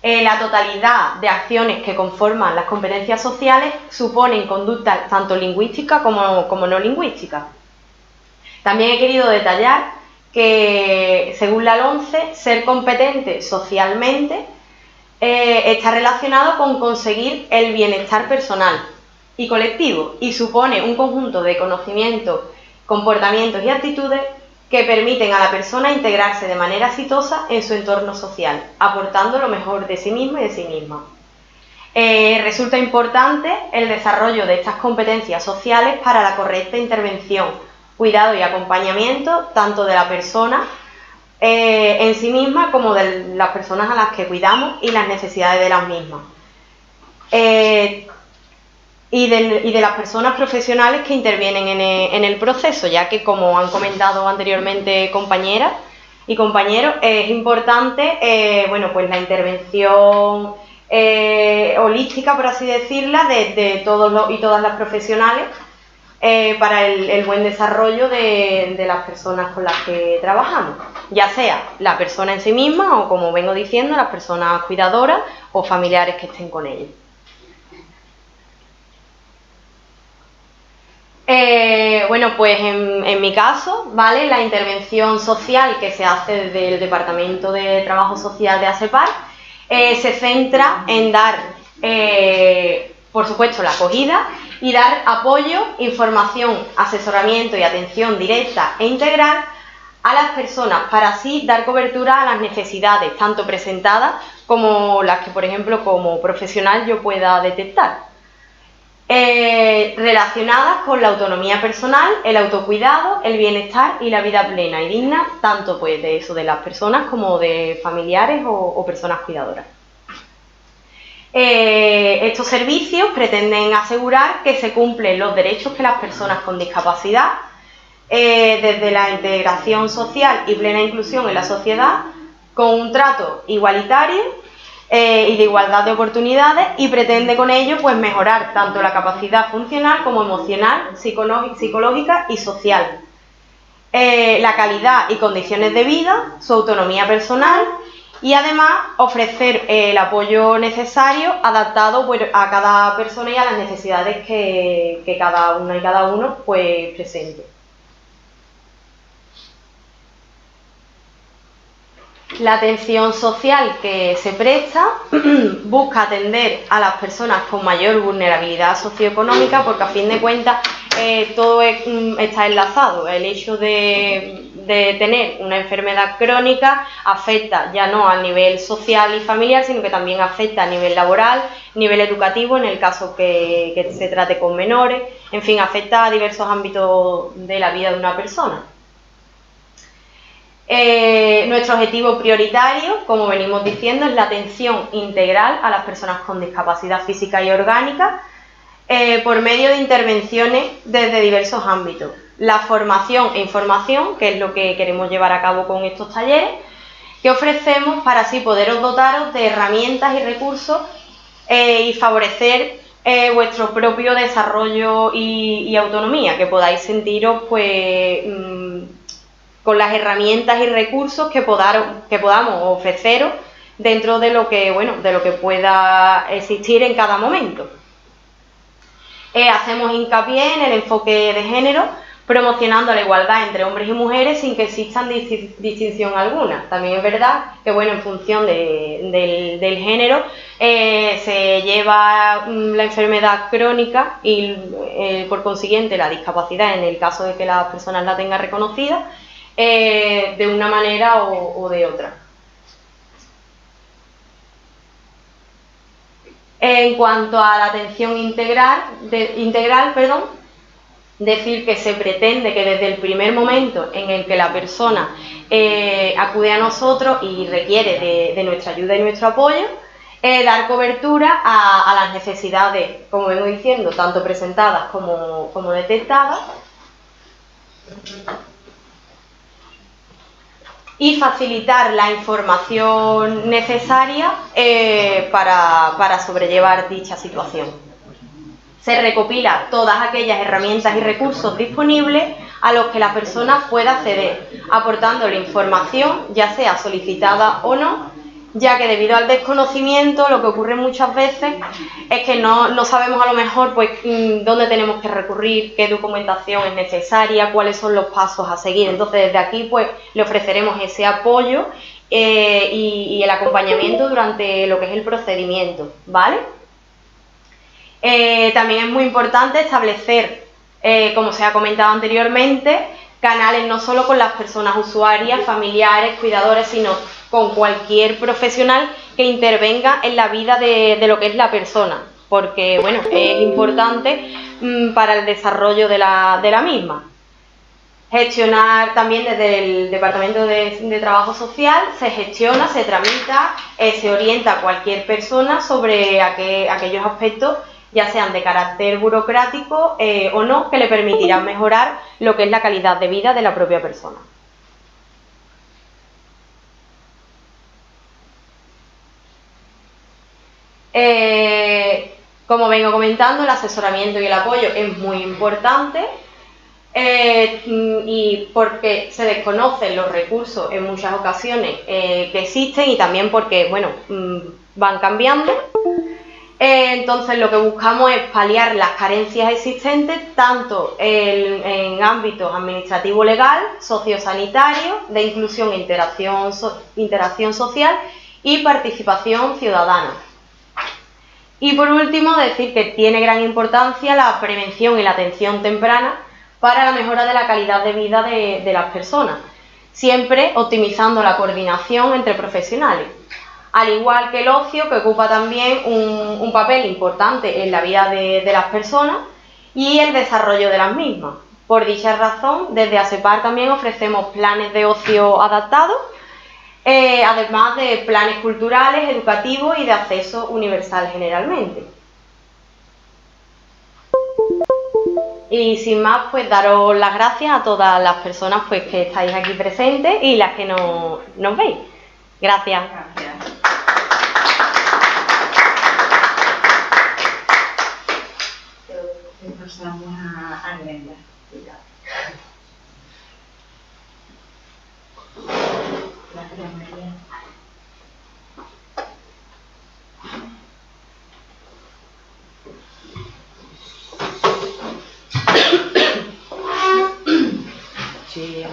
La totalidad de acciones que conforman las competencias sociales suponen conductas tanto lingüísticas como no lingüísticas. También he querido detallar que, según la LOMCE, ser competente socialmente está relacionado con conseguir el bienestar personal y colectivo y supone un conjunto de conocimientos, comportamientos y actitudes que permiten a la persona integrarse de manera exitosa en su entorno social, aportando lo mejor de sí mismo y de sí misma. Resulta importante el desarrollo de estas competencias sociales para la correcta intervención, cuidado y acompañamiento tanto de la persona en sí misma como de las personas a las que cuidamos y las necesidades de las mismas. Y de las personas profesionales que intervienen en el proceso, ya que, como han comentado anteriormente compañeras y compañeros, es importante bueno, pues la intervención holística, por así decirla, de todos y todas las profesionales para el buen desarrollo de las personas con las que trabajamos, ya sea la persona en sí misma o, como vengo diciendo, las personas cuidadoras o familiares que estén con ellos. Bueno, pues en mi caso, ¿vale? La intervención social que se hace desde el Departamento de Trabajo Social de ASEPAR se centra en dar, por supuesto, la acogida y dar apoyo, información, asesoramiento y atención directa e integral a las personas para así dar cobertura a las necesidades tanto presentadas como las que, por ejemplo, como profesional yo pueda detectar. Relacionadas con la autonomía personal, el autocuidado, el bienestar y la vida plena y digna, tanto pues de eso de las personas como de familiares o personas cuidadoras. Estos servicios pretenden asegurar que se cumplen los derechos que las personas con discapacidad, desde la integración social y plena inclusión en la sociedad, con un trato igualitario y de igualdad de oportunidades, y pretende con ello pues mejorar tanto la capacidad funcional como emocional, psicológica y social, la calidad y condiciones de vida, su autonomía personal y además ofrecer el apoyo necesario adaptado pues, a cada persona y a las necesidades que cada una y cada uno pues presente. La atención social que se presta busca atender a las personas con mayor vulnerabilidad socioeconómica, porque a fin de cuentas todo está enlazado. El hecho de tener una enfermedad crónica afecta ya no al nivel social y familiar, sino que también afecta a nivel laboral, nivel educativo, en el caso que se trate con menores, en fin, afecta a diversos ámbitos de la vida de una persona. Nuestro objetivo prioritario, como venimos diciendo, es la atención integral a las personas con discapacidad física y orgánica por medio de intervenciones desde diversos ámbitos. La formación e información, que es lo que queremos llevar a cabo con estos talleres, que ofrecemos para así poderos dotaros de herramientas y recursos y favorecer vuestro propio desarrollo y autonomía, que podáis sentiros pues con las herramientas y recursos que podamos ofreceros dentro de lo que, de lo que pueda existir en cada momento. Hacemos hincapié en el enfoque de género, promocionando la igualdad entre hombres y mujeres sin que exista distinción alguna. También es verdad que, en función del género se lleva la enfermedad crónica y, por consiguiente, la discapacidad, en el caso de que las personas la tengan reconocida, de una manera o de otra. En cuanto a la atención integral, decir que se pretende que desde el primer momento en el que la persona acude a nosotros y requiere de nuestra ayuda y nuestro apoyo, dar cobertura a las necesidades, como vengo diciendo, tanto presentadas como detectadas, y facilitar la información necesaria para sobrellevar dicha situación. Se recopila todas aquellas herramientas y recursos disponibles a los que la persona pueda acceder, aportando la información, ya sea solicitada o no, ya que debido al desconocimiento lo que ocurre muchas veces es que no sabemos a lo mejor pues dónde tenemos que recurrir, qué documentación es necesaria, cuáles son los pasos a seguir. Entonces desde aquí pues le ofreceremos ese apoyo y el acompañamiento durante lo que es el procedimiento, ¿vale? También es muy importante establecer, como se ha comentado anteriormente, canales no solo con las personas usuarias, familiares, cuidadores, sino con cualquier profesional que intervenga en la vida de lo que es la persona, porque es importante para el desarrollo de la misma. Gestionar también desde el Departamento de Trabajo Social, se gestiona, se tramita, se orienta a cualquier persona sobre aquellos aspectos, ya sean de carácter burocrático o no, que le permitirán mejorar lo que es la calidad de vida de la propia persona. Como vengo comentando, el asesoramiento y el apoyo es muy importante y porque se desconocen los recursos en muchas ocasiones que existen y también porque van cambiando. Entonces lo que buscamos es paliar las carencias existentes tanto en ámbitos administrativo-legal, sociosanitario, de inclusión e interacción social y participación ciudadana. Y por último, decir que tiene gran importancia la prevención y la atención temprana para la mejora de la calidad de vida de las personas, siempre optimizando la coordinación entre profesionales, al igual que el ocio, que ocupa también un papel importante en la vida de las personas y el desarrollo de las mismas. Por dicha razón, desde ASEPAR también ofrecemos planes de ocio adaptados, además de planes culturales, educativos y de acceso universal generalmente. Y sin más, pues daros las gracias a todas las personas pues, que estáis aquí presentes y las que nos veis. Gracias. Gracias. Pasamos a Glenda. Gracias, María. Sí,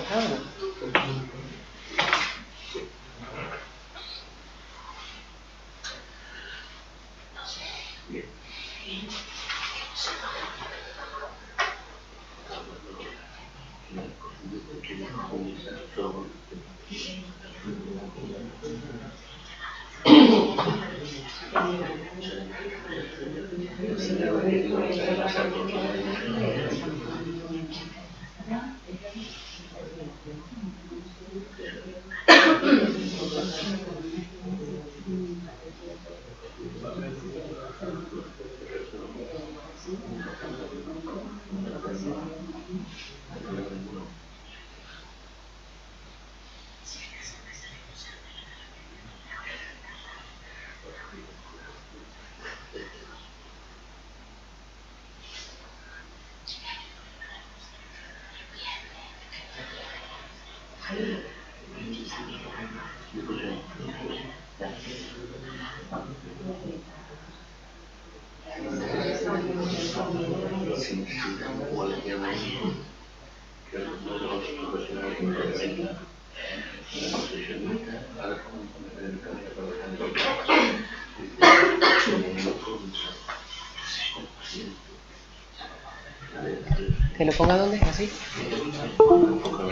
que lo ponga donde es así,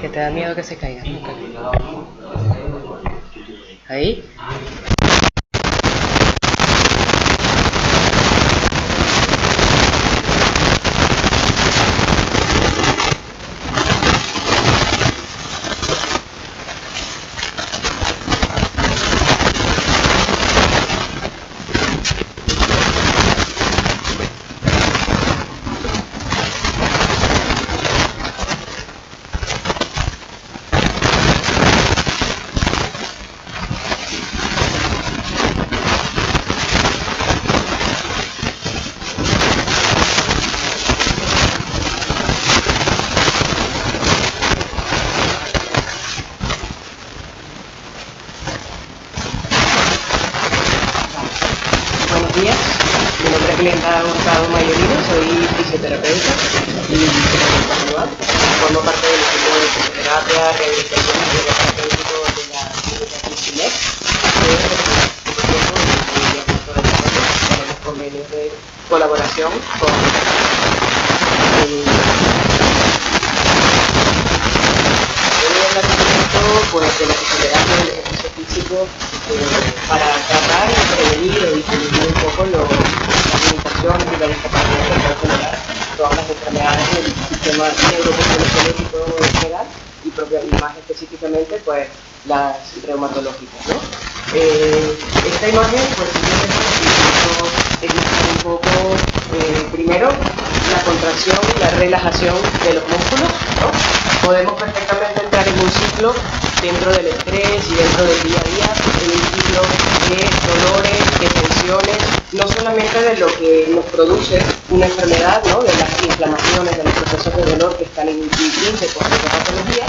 que te da miedo que se caiga, ¿no? Ahí. Buenos días, mi nombre es Glenda Hurtado Mayorino, soy fisioterapeuta y terapeuta manual. Formo parte del equipo de fisioterapia, rehabilitación y terapéutico de la clínica Kissimet, que es tenemos convenios de colaboración con pues, de la fisioterapia, del ejercicio físico, para tratar y prevenir o disminuir un poco las limitaciones y la discapacidad que pueden generar todas las enfermedades del sistema neuromusculoesquelético en general y más específicamente pues las reumatológicas, ¿no? Esta imagen pues explica un poco primero la contracción y la relajación de los músculos, ¿no? Podemos perfectamente entrar en un ciclo dentro del estrés y dentro del día a día, en un ciclo de dolores, de tensiones, no solamente de lo que nos produce una enfermedad, ¿no? De las inflamaciones, de los procesos de dolor que están intrínsecos de la patología,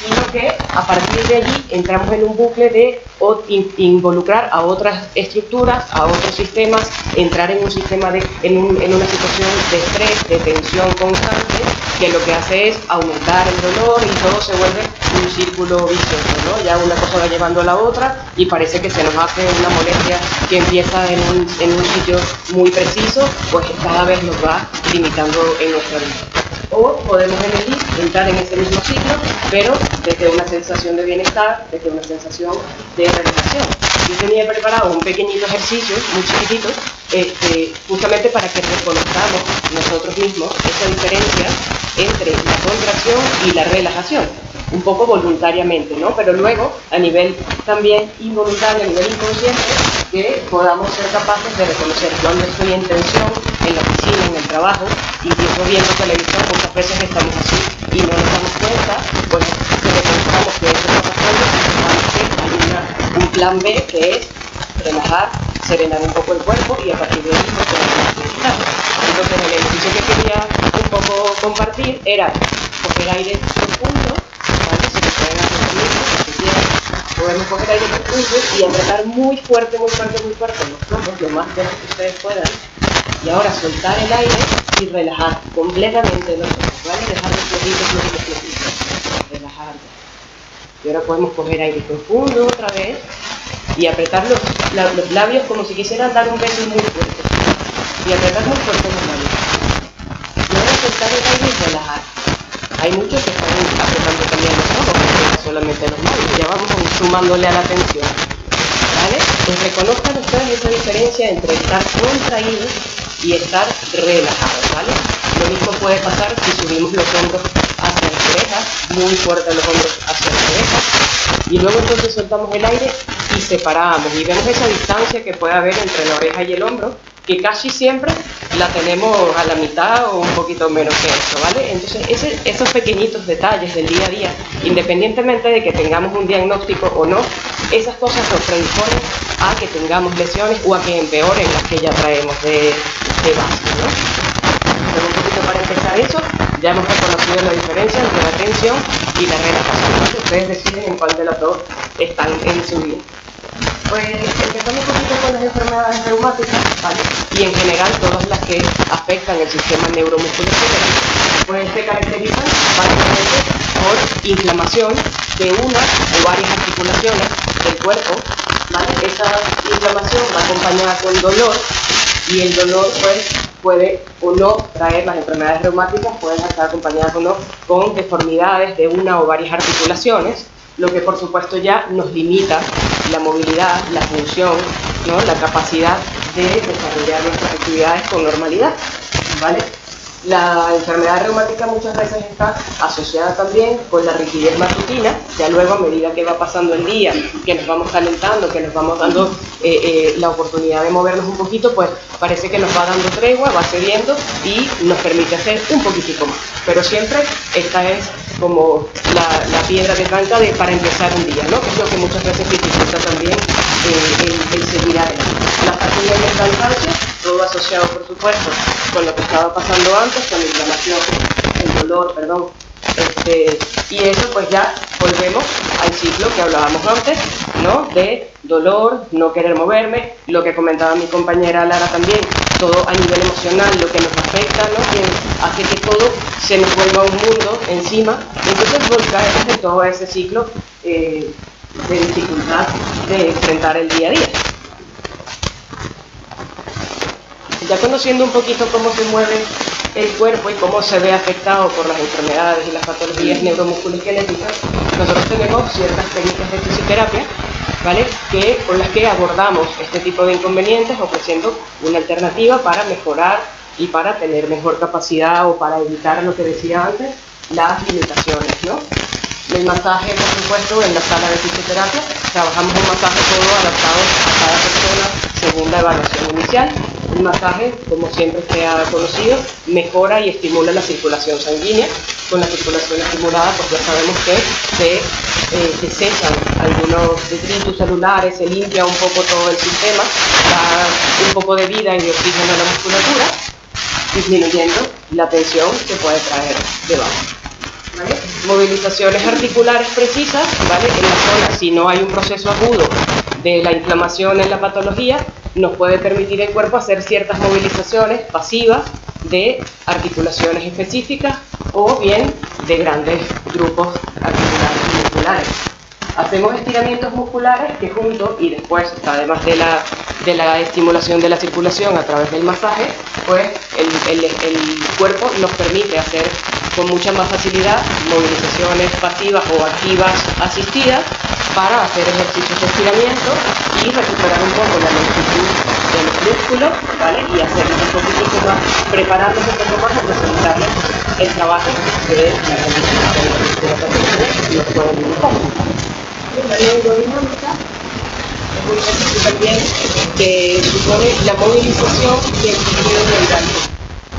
sino que a partir de allí entramos en un bucle de involucrar a otras estructuras, a otros sistemas, entrar en un sistema en una situación de estrés, de tensión constante, que lo que hace es aumentar el dolor y todo se vuelve un círculo vicioso, ¿no? Ya una cosa va llevando a la otra y parece que se nos hace una molestia que empieza en un sitio muy preciso, pues cada vez nos va limitando en nuestra vida. O podemos elegir entrar en ese mismo ciclo, pero desde una sensación de bienestar, desde una sensación de relajación. Yo tenía preparado un pequeñito ejercicio, muy chiquitito, justamente para que reconozcamos nosotros mismos esa diferencia entre la contracción y la relajación, un poco voluntariamente, ¿no? Pero luego, a nivel también involuntario, a nivel inconsciente, que podamos ser capaces de reconocer cuando estoy en tensión, en la oficina, en el trabajo, incluso viendo televisión, muchas veces estamos así y no nos damos cuenta, pues que reconozcamos que eso está pasando y que hay un plan B que es relajar, serenar un poco el cuerpo y a partir de ahí pues podemos meditar. Entonces el ejercicio que quería un poco compartir era coger aire profundo, ¿vale? Si lo pueden hacer conmigo, si quieren, podemos coger aire profundo y apretar muy fuerte los hombros, lo más lejos que ustedes puedan. Y ahora soltar el aire y relajar completamente los ojos, ¿vale? Dejar los flojitos, relajar. Y ahora podemos coger aire profundo otra vez y apretar los labios como si quisieran dar un beso muy fuerte. Y apretar muy fuerte los labios. Y ahora soltar el aire y relajar. Hay muchos que están apretando también los ojos, no solamente los labios. Ya vamos sumándole a la tensión. ¿Vale? Pues reconozcan ustedes esa diferencia entre estar contraídos y estar relajados, ¿vale? Lo mismo puede pasar si subimos los hombros hacia las orejas, muy fuerte los hombros hacia las orejas, y luego entonces soltamos el aire y separamos, y vemos esa distancia que puede haber entre la oreja y el hombro, que casi siempre la tenemos a la mitad o un poquito menos que eso, ¿vale? Entonces esos pequeñitos detalles del día a día, independientemente de que tengamos un diagnóstico o no, esas cosas nos predisponen a que tengamos lesiones o a que empeoren las que ya traemos de base, ¿no? Pero un poquito para empezar eso, ya hemos reconocido la diferencia entre la tensión y la relajación. Ustedes deciden en cuál de las dos están en su vida. Pues empezamos un poquito con las enfermedades reumáticas, ¿vale? Y en general todas las que afectan el sistema neuromuscular, pues se caracterizan básicamente por inflamación de una o varias articulaciones del cuerpo, ¿vale? Esa inflamación va acompañada con dolor y el dolor pues puede o no traer, las enfermedades reumáticas pueden estar acompañadas o no con deformidades de una o varias articulaciones, lo que por supuesto ya nos limita la movilidad, la función, ¿no? La capacidad de desarrollar nuestras actividades con normalidad, ¿vale? La enfermedad reumática muchas veces está asociada también con la rigidez matutina, ya luego a medida que va pasando el día, que nos vamos calentando, que nos vamos dando la oportunidad de movernos un poquito, pues parece que nos va dando tregua, va cediendo y nos permite hacer un poquitico más. Pero siempre esta es como la piedra de tranca para empezar un día, ¿no? Que es lo que muchas veces dificulta también el seguir adelante. La fatiga y el cansancio, todo asociado por supuesto con lo que estaba pasando antes, con la inflamación, el dolor, perdón, y eso pues ya volvemos al ciclo que hablábamos antes, ¿no? De dolor, no querer moverme, lo que comentaba mi compañera Lara también, todo a nivel emocional, lo que nos afecta, ¿no? Que hace que todo se nos vuelva un mundo encima, entonces volcar en todo ese ciclo de dificultad de enfrentar el día a día. Ya conociendo un poquito cómo se mueve el cuerpo y cómo se ve afectado por las enfermedades y las patologías neuromusculoesqueléticas, nosotros tenemos ciertas técnicas de fisioterapia, ¿vale? Con las que abordamos este tipo de inconvenientes, ofreciendo una alternativa para mejorar y para tener mejor capacidad o para evitar lo que decía antes, las limitaciones, ¿no? El masaje, por supuesto, en la sala de fisioterapia, trabajamos un masaje todo adaptado a cada persona según la evaluación inicial. Un masaje, como siempre se ha conocido, mejora y estimula la circulación sanguínea. Con la circulación estimulada, pues ya sabemos que se cesan algunos detritus celulares, se limpia un poco todo el sistema, da un poco de vida y de oxígeno a la musculatura, disminuyendo la tensión que puede traer debajo, ¿vale? movilizaciones articulares precisas, ¿vale? En la zona, si no hay un proceso agudo de la inflamación en la patología, nos puede permitir el cuerpo hacer ciertas movilizaciones pasivas de articulaciones específicas o bien de grandes grupos articulares y musculares. Hacemos estiramientos musculares que juntos y después, además de la estimulación de la circulación a través del masaje, pues el cuerpo nos permite hacer con mucha más facilidad movilizaciones pasivas o activas asistidas para hacer ejercicios de estiramiento y recuperar un poco la longitud de los músculos, ¿vale? Y hacerlos un poquito más, prepararlos un poco más a facilitarles el trabajo de la realización de los pueden la neurodinámica es un ejercicio también que supone la movilización del tejido neural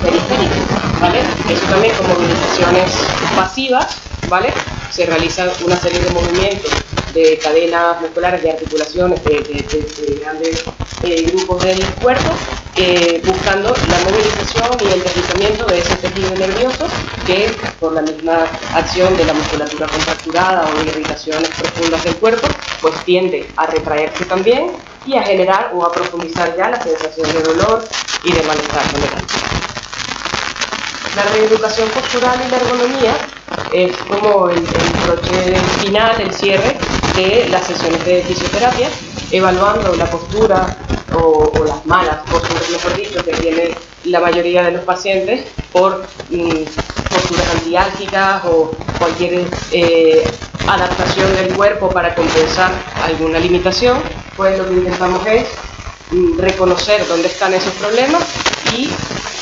periférico, ¿vale? Eso también con movilizaciones pasivas, ¿vale? Se realizan una serie de movimientos de cadenas musculares, de articulaciones, de grandes grupos del cuerpo, buscando la movilización y el deslizamiento de ese tejido nervioso que por la misma acción de la musculatura contracturada o de irritaciones profundas del cuerpo, pues tiende a retraerse también y a generar o a profundizar ya la sensación de dolor y de malestar general. La reeducación postural y la ergonomía es como el broche final, el cierre de las sesiones de fisioterapia, evaluando la postura o las malas posturas, mejor dicho, que tiene la mayoría de los pacientes por posturas antiálgicas o cualquier adaptación del cuerpo para compensar alguna limitación. Pues lo que intentamos es reconocer dónde están esos problemas y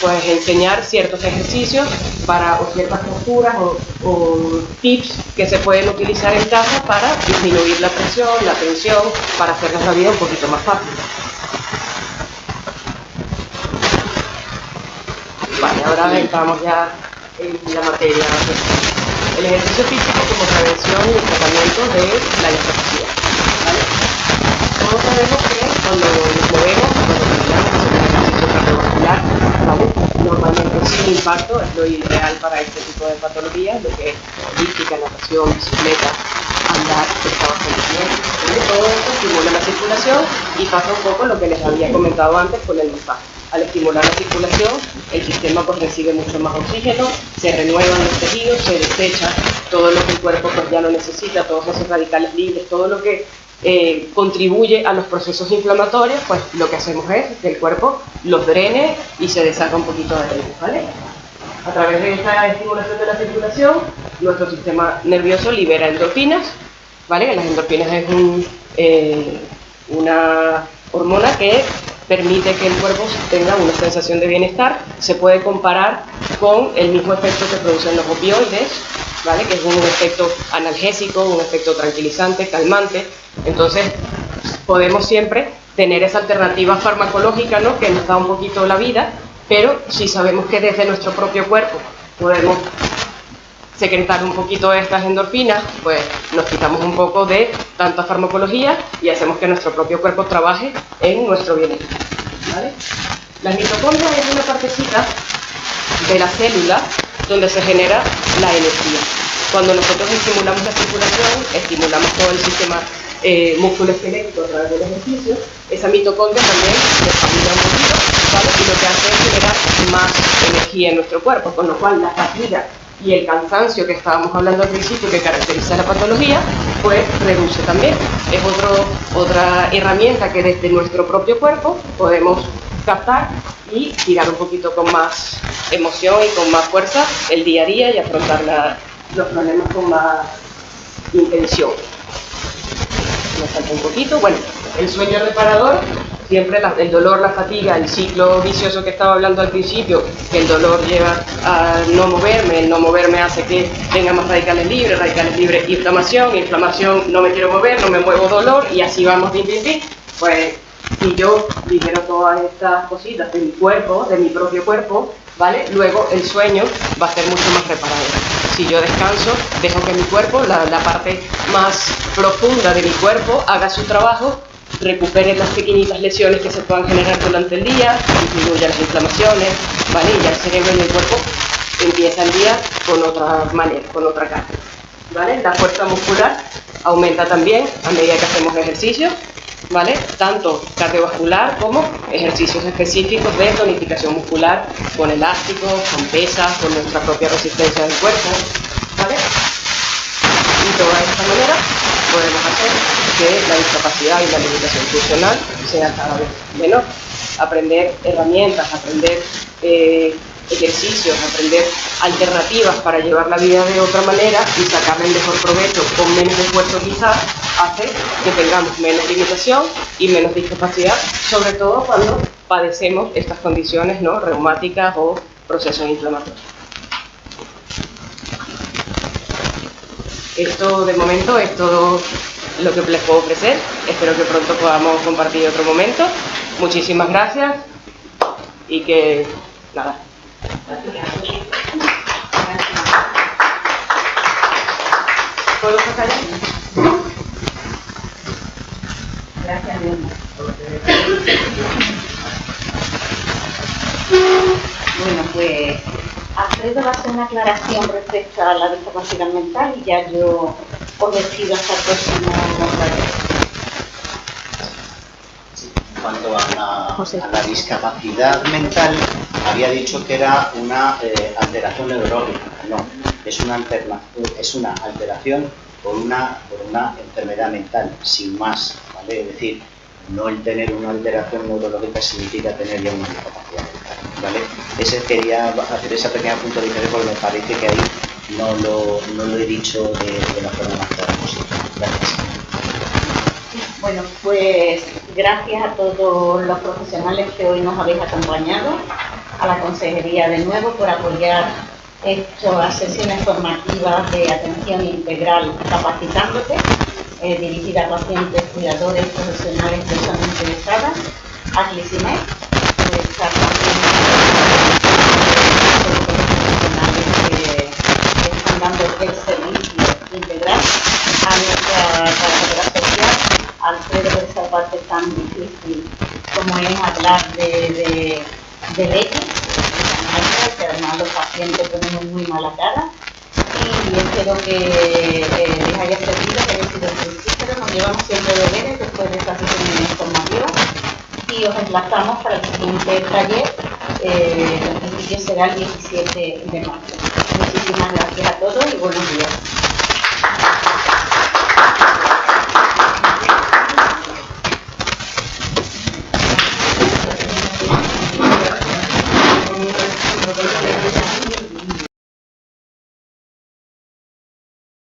pues enseñar ciertos ejercicios o ciertas posturas o tips que se pueden utilizar en casa para disminuir la presión, la tensión, para hacernos la vida un poquito más fácil. Vale, ahora entramos ya en la materia. El ejercicio físico como prevención y tratamiento de la discapacidad, ¿vale? Todos sabemos que cuando nos movemos, cuando caminamos, hacemos ejercicio cardiovascular, ¿vale? Normalmente sin impacto es lo ideal para este tipo de patologías, lo que es elíptica, natación, bicicleta, andar, está bastante bien. Todo esto estimula la circulación y pasa un poco lo que les había comentado antes con el masaje. Al estimular la circulación, el sistema pues recibe mucho más oxígeno, se renuevan los tejidos, se desecha todo lo que el cuerpo pues ya no necesita, todos esos radicales libres, todo lo que contribuye a los procesos inflamatorios, pues lo que hacemos es que el cuerpo los drene y se deshaga un poquito de ellos, ¿vale? A través de esta estimulación de la circulación, nuestro sistema nervioso libera endorfinas, ¿vale? Las endorfinas es una hormona que permite que el cuerpo tenga una sensación de bienestar. Se puede comparar con el mismo efecto que producen los opioides, ¿vale? Que es un efecto analgésico, un efecto tranquilizante, calmante. Entonces, podemos siempre tener esa alternativa farmacológica, ¿no? Que nos da un poquito la vida, pero si sabemos que desde nuestro propio cuerpo podemos secretar un poquito de estas endorfinas, pues nos quitamos un poco de tanta farmacología y hacemos que nuestro propio cuerpo trabaje en nuestro bienestar, ¿vale? Las mitocondrias es una partecita de la célula donde se genera la energía. Cuando nosotros estimulamos la circulación, estimulamos todo el sistema musculoesquelético a través del ejercicio, esa mitocondria también se estimula un poquito, ¿vale? Y lo que hace es generar más energía en nuestro cuerpo, con lo cual la fatiga y el cansancio que estábamos hablando al principio que caracteriza la patología, pues reduce también. Es otra herramienta que desde nuestro propio cuerpo podemos captar y tirar un poquito con más emoción y con más fuerza el día a día y afrontar los problemas con más intención. Me falta un poquito. Bueno, el sueño reparador, siempre el dolor, la fatiga, el ciclo vicioso que estaba hablando al principio, que el dolor lleva a no moverme, el no moverme hace que tenga más radicales libres, inflamación, no me quiero mover, no me muevo, dolor, y así vamos, pues si yo libero todas estas cositas de mi cuerpo, de mi propio cuerpo, ¿vale? Luego el sueño va a ser mucho más reparador. Si yo descanso, dejo que mi cuerpo, la parte más profunda de mi cuerpo, haga su trabajo, recupere las pequeñitas lesiones que se puedan generar durante el día, disminuya las inflamaciones, ¿vale? Y ya el cerebro y el cuerpo empieza el día con otra manera, con otra carga, ¿vale? La fuerza muscular aumenta también a medida que hacemos ejercicio, ¿vale? Tanto cardiovascular como ejercicios específicos de tonificación muscular con elásticos, con pesas, con nuestra propia resistencia del cuerpo, ¿vale? Y de toda esta manera podemos hacer que la discapacidad y la limitación funcional sea cada vez menor. Aprender herramientas, aprender ejercicios, aprender alternativas para llevar la vida de otra manera y sacarle el mejor provecho con menos esfuerzo quizás, hace que tengamos menos limitación y menos discapacidad, sobre todo cuando padecemos estas condiciones, ¿no?, reumáticas o procesos inflamatorios. Esto de momento es todo lo que les puedo ofrecer. Espero que pronto podamos compartir otro momento. Muchísimas gracias y que nada. ¿Puedo pasar ya? Gracias, Leona. Bueno, pues Alfredo va a hacer una aclaración respecto a la discapacidad mental y ya yo os despido hasta el próximo taller. En cuanto a la discapacidad mental, había dicho que era una alteración neurológica. No, es una alteración por una enfermedad mental, sin más, ¿vale? Es decir, no el tener una alteración neurológica significa tener ya una discapacidad mental, ¿vale? Quería hacer esa pequeña puntualización porque me parece que ahí no lo he dicho de la forma más clara posible. Gracias. Bueno, pues gracias a todos los profesionales que hoy nos habéis acompañado, a la Consejería de nuevo por apoyar estas sesiones formativas de atención integral capacitándote, dirigida a pacientes, cuidadores, profesionales, personas interesadas, a Clisimet, por estar también profesionales que están dando el servicio integral a nuestra trabajadora social, a Alfredo, por esa parte tan difícil como es hablar de leche, que además los pacientes ponen muy mala cara, y espero que les haya servido, que haya sido fructífero. Nos llevamos siempre deberes después de esta sesión informativa y os emplazamos para el siguiente taller, en principio será el 17 de marzo. Muchísimas gracias a todos y buenos días.